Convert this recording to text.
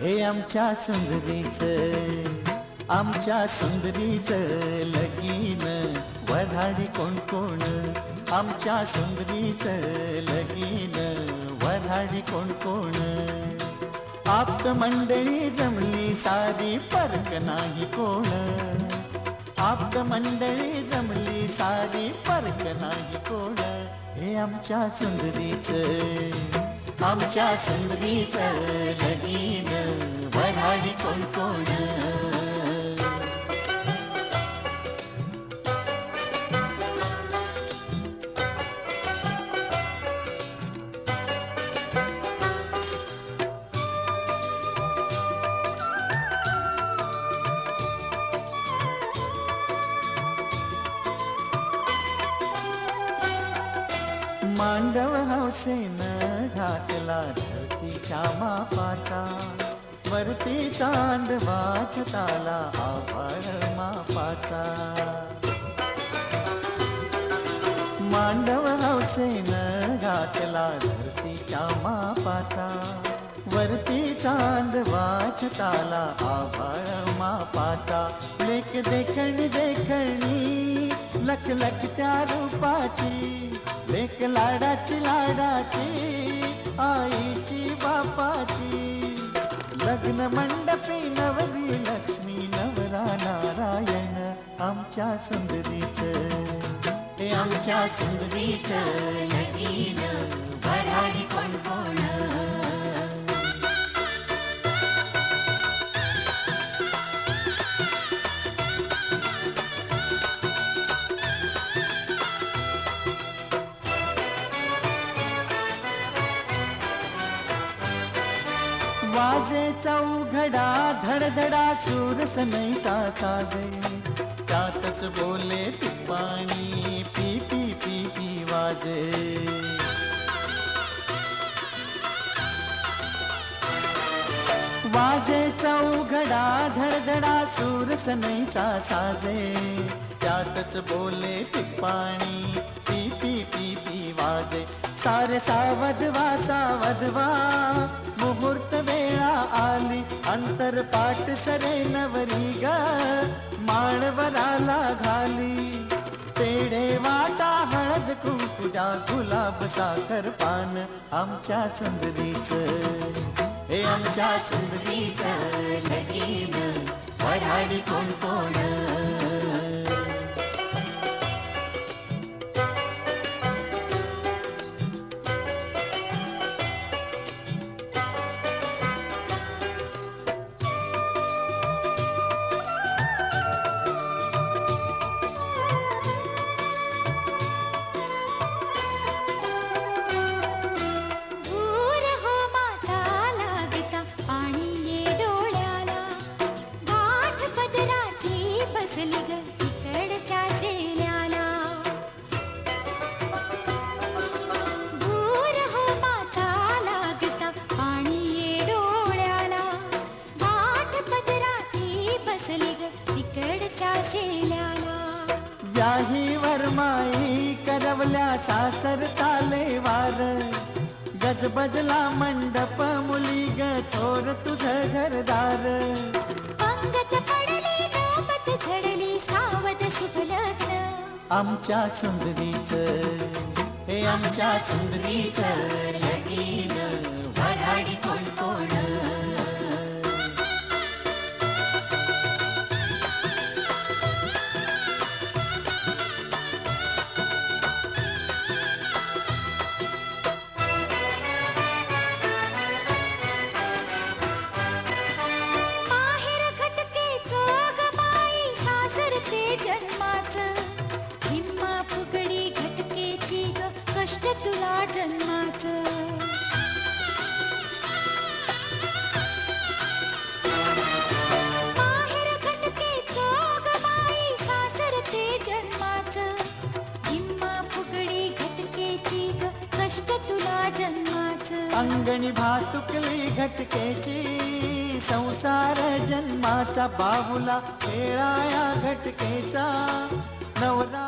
हे आमच्या सुंदरीचं लगीन वऱ्हाडी कोण कोण, आमच्या सुंदरीचं लगीन वऱ्हाडी कोण कोण. आप्त मंडळी जमली सारी फरक नाही कोण, आप्त मंडळी जमली सारी फरक नाही कोण. हे आमच्या सुंदरीचं लगीन वऱ्हाडी कोण कोण. मांडव हौसेनं घातला धरतीच्या मापाचा, वरती चांद वाजताला आभाळ मापाचा. मांडव हौसेनं घातला धरतीच्या मापाचा, वरती चांद वाजताला आभाळ मापाचा. लेक देखणी देखणी लख लख त्या रूपाची, लेक लाडाची आईची बापाची. लग्न मंडपी नवरी लक्ष्मी नवरा नारायण. आमच्या सुंदरीचं हे आमच्या सुंदरीचं लगीन वऱ्हाडी कोण कोण. वाजे चौघडा धडधडा सूरसनईचा साजे, त्यातच बोले पिप्पाणी पी पी पी पी वाजे. वाजे चौघडा धडधडा सूरसनईचा साजे, त्यातच बोले पिप्पाणी पी पी पी पी वाजे. सारे सावधवा मुहूर्त वेळा आली, अंतरपाट सरे नवरी ग माळवराला घाली. पेढे वाटा हळद कुंकू द्या गुलाब साखर पान. आमच्या सुंदरीचं हे आमच्या सुंदरीचं लगीन वऱ्हाडी कोण कोण. याही वरमाई करवल्या सासर तालेवार, गजबजला मंडप मुली ग थोर तुझं घरदार. पंगत पडली नौबत झडली सावध शुभ लग्न. आमच्या सुंदरीचं हे आमच्या सुंदरीचं लगीन वऱ्हाडी कोण कोण. तुला जन्माचं माहेर खटके चोग माई सासर ते जन्माचं. हिम्मा फुगडी घटकेची ग कष्ट तुला जन्माचं. अंगणी भातुकली घटकेची संसार जन्माचा. बाहुला खेळाया घटकेचा नवरा.